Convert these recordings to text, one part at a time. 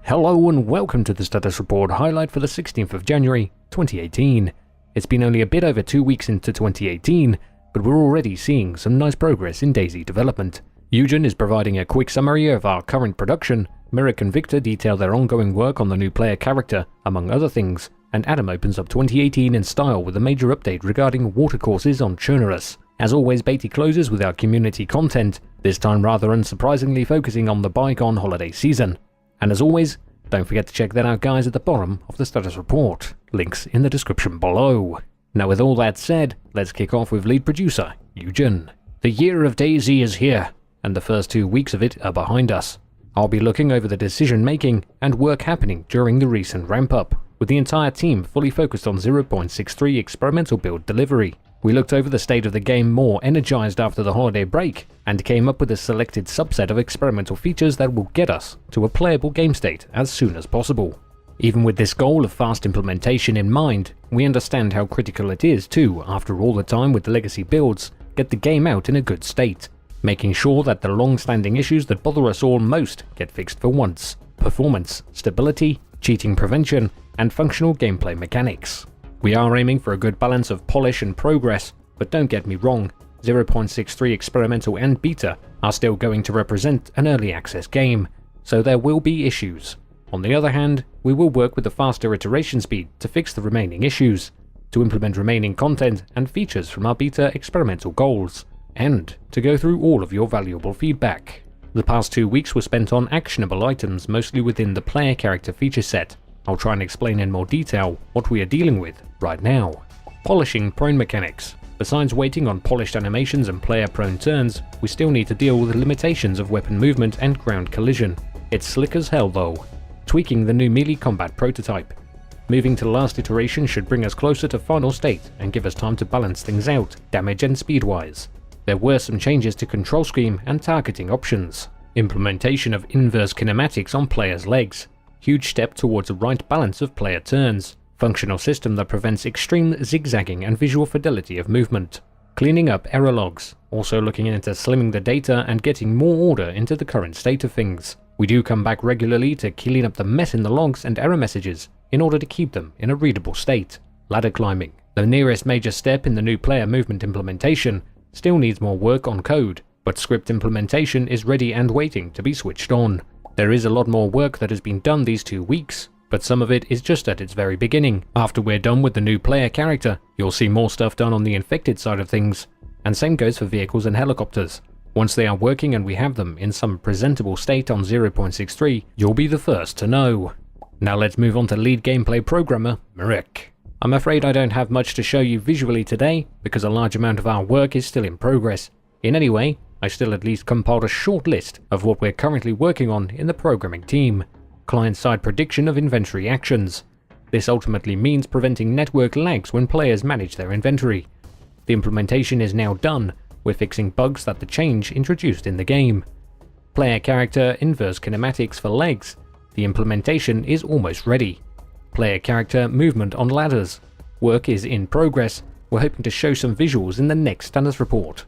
Hello and welcome to the status report highlight for the 16th of January 2018. It's been only a bit over 2 weeks into 2018, but we're already seeing some nice progress in DayZ development. Eugen is providing a quick summary of our current production, Mirik and Victor detail their ongoing work on the new player character, among other things, and Adam opens up 2018 in style with a major update regarding water courses on Chernarus. As always, Beatty closes with our community content, this time rather unsurprisingly focusing on the bygone holiday season. And as always, don't forget to check that out guys at the bottom of the status report, links in the description below. Now with all that said, let's kick off with lead producer, Eugen. The year of DayZ is here, and the first 2 weeks of it are behind us. I'll be looking over the decision making and work happening during the recent ramp up, with the entire team fully focused on 0.63 experimental build delivery. We looked over the state of the game more energized after the holiday break, and came up with a selected subset of experimental features that will get us to a playable game state as soon as possible. Even with this goal of fast implementation in mind, we understand how critical it is to, after all the time with the legacy builds, get the game out in a good state, making sure that the long-standing issues that bother us all most get fixed for once: performance, stability, cheating prevention, and functional gameplay mechanics. We are aiming for a good balance of polish and progress, but don't get me wrong, 0.63 experimental and beta are still going to represent an early access game, so there will be issues. On the other hand, we will work with a faster iteration speed to fix the remaining issues, to implement remaining content and features from our beta experimental goals, and to go through all of your valuable feedback. The past 2 weeks were spent on actionable items mostly within the player character feature set. I'll try and explain in more detail what we are dealing with right now. Polishing prone mechanics. Besides waiting on polished animations and player prone turns, we still need to deal with the limitations of weapon movement and ground collision. It's slick as hell though. Tweaking the new melee combat prototype. Moving to the last iteration should bring us closer to final state and give us time to balance things out, damage and speed wise. There were some changes to control scheme and targeting options. Implementation of inverse kinematics on players' legs. Huge step towards a right balance of player turns. Functional system that prevents extreme zigzagging and visual fidelity of movement. Cleaning up error logs. Also looking into slimming the data and getting more order into the current state of things. We do come back regularly to clean up the mess in the logs and error messages in order to keep them in a readable state. Ladder climbing. The nearest major step in the new player movement implementation still needs more work on code, but script implementation is ready and waiting to be switched on. There is a lot more work that has been done these 2 weeks, but some of it is just at its very beginning. After we're done with the new player character, you'll see more stuff done on the infected side of things, and same goes for vehicles and helicopters. Once they are working and we have them in some presentable state on 0.63, you'll be the first to know. Now let's move on to lead gameplay programmer, Mirik. I'm afraid I don't have much to show you visually today, because a large amount of our work is still in progress. In any way, I still at least compiled a short list of what we're currently working on in the programming team. Client-side prediction of inventory actions. This ultimately means preventing network lags when players manage their inventory. The implementation is now done. We're fixing bugs that the change introduced in the game. Player character inverse kinematics for legs. The implementation is almost ready. Player character movement on ladders. Work is in progress. We're hoping to show some visuals in the next status report.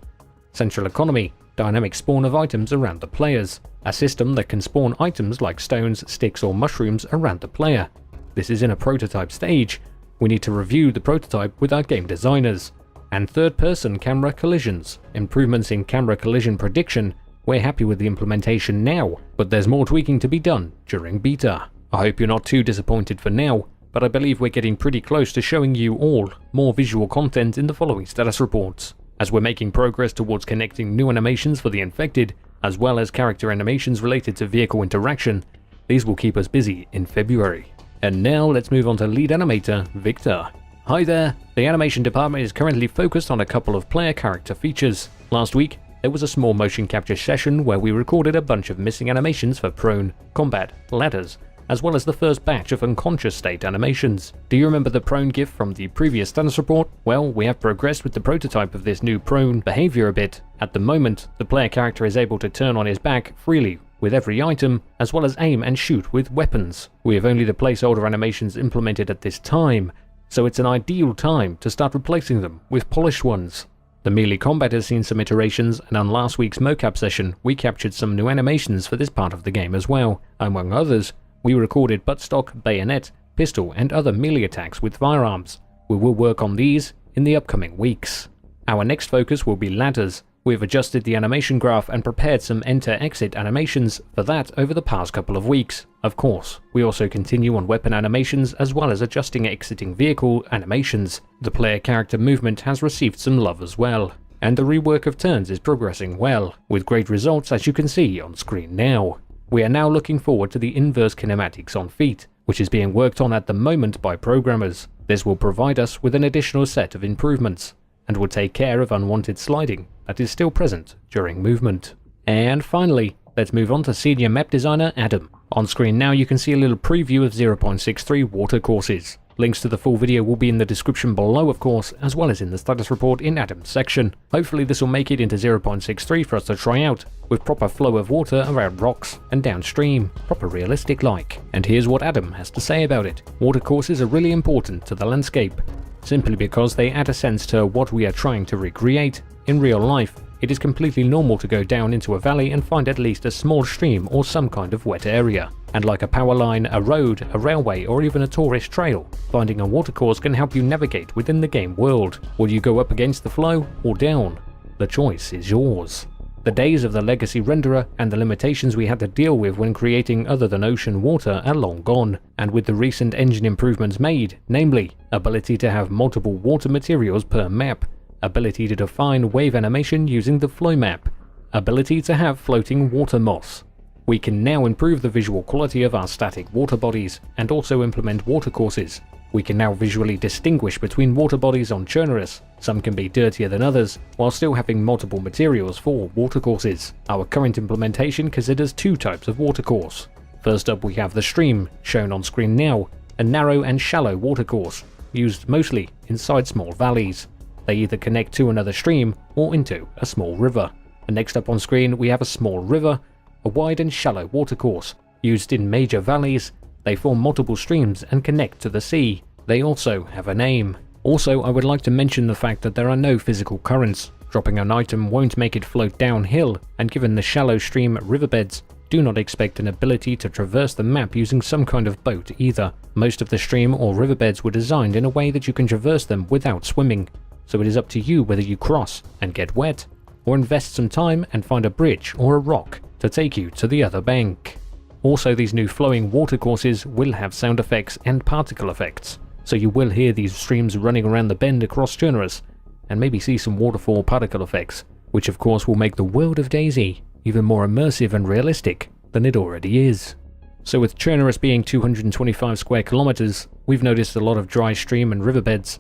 Central economy. Dynamic spawn of items around the players. A system that can spawn items like stones, sticks or mushrooms around the player. This is in a prototype stage. We need to review the prototype with our game designers. And third-person camera collisions. Improvements in camera collision prediction. We're happy with the implementation now, but there's more tweaking to be done during beta. I hope you're not too disappointed for now, but I believe we're getting pretty close to showing you all more visual content in the following status reports, as we're making progress towards connecting new animations for the infected, as well as character animations related to vehicle interaction. These will keep us busy in February. And now let's move on to lead animator, Victor. Hi there, the animation department is currently focused on a couple of player character features. Last week, there was a small motion capture session where we recorded a bunch of missing animations for prone, combat, ladders, as well as the first batch of unconscious state animations. Do you remember the prone GIF from the previous status report? Well, we have progressed with the prototype of this new prone behavior a bit. At the moment, the player character is able to turn on his back freely with every item, as well as aim and shoot with weapons. We have only the placeholder animations implemented at this time, so it's an ideal time to start replacing them with polished ones. The melee combat has seen some iterations, and on last week's mocap session we captured some new animations for this part of the game as well. Among others, We recorded buttstock, bayonet, pistol and other melee attacks with firearms. We will work on these in the upcoming weeks. Our next focus will be ladders. We have adjusted the animation graph and prepared some enter-exit animations for that over the past couple of weeks. Of course, we also continue on weapon animations as well as adjusting exiting vehicle animations. The player character movement has received some love as well, and the rework of turns is progressing well, with great results as you can see on screen now. We are now looking forward to the inverse kinematics on feet, which is being worked on at the moment by programmers. This will provide us with an additional set of improvements, and will take care of unwanted sliding that is still present during movement. And finally, let's move on to Senior Map Designer Adam. On screen now you can see a little preview of 0.63 watercourses. Links to the full video will be in the description below of course, as well as in the status report in Adam's section. Hopefully this will make it into 0.63 for us to try out, with proper flow of water around rocks and downstream, proper realistic like. And here's what Adam has to say about it. Watercourses are really important to the landscape, simply because they add a sense to what we are trying to recreate. In real life, it is completely normal to go down into a valley and find at least a small stream or some kind of wet area. And like a power line, a road, a railway or even a tourist trail, finding a watercourse can help you navigate within the game world. Will you go up against the flow or down? The choice is yours. The days of the legacy renderer and the limitations we had to deal with when creating other than ocean water are long gone, and with the recent engine improvements made, namely, ability to have multiple water materials per map, ability to define wave animation using the flow map, ability to have floating water moss. We can now improve the visual quality of our static water bodies and also implement watercourses. We can now visually distinguish between water bodies on Chernarus. Some can be dirtier than others, while still having multiple materials for watercourses. Our current implementation considers two types of watercourse. First up we have the stream, shown on screen now, a narrow and shallow watercourse, used mostly inside small valleys. They either connect to another stream or into a small river. And next up on screen we have a small river, a wide and shallow watercourse, used in major valleys. They form multiple streams and connect to the sea. They also have a name. Also, I would like to mention the fact that there are no physical currents. Dropping an item won't make it float downhill, and given the shallow stream riverbeds, do not expect an ability to traverse the map using some kind of boat either. Most of the stream or riverbeds were designed in a way that you can traverse them without swimming, so it is up to you whether you cross and get wet, or invest some time and find a bridge or a rock to take you to the other bank. Also, these new flowing watercourses will have sound effects and particle effects, so you will hear these streams running around the bend across Chernarus, and maybe see some waterfall particle effects, which of course will make the world of DayZ even more immersive and realistic than it already is. So with Chernarus being 225 square kilometers, we've noticed a lot of dry stream and riverbeds.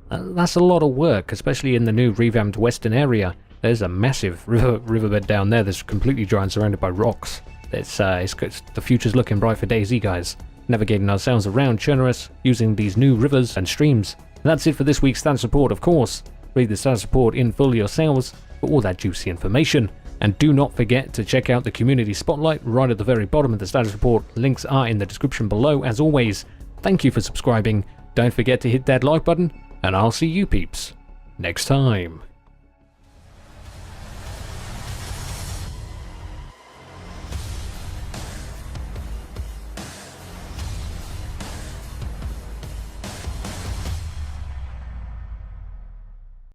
That's a lot of work, especially in the new revamped western area. There's a massive riverbed down there that's completely dry and surrounded by rocks. The future's looking bright for DayZ, guys. Navigating ourselves around Chernarus using these new rivers and streams. And that's it for this week's status report, of course. Read the status report in full yourselves for all that juicy information. And do not forget to check out the community spotlight right at the very bottom of the status report. Links are in the description below as always. Thank you for subscribing. Don't forget to hit that like button, and I'll see you peeps next time.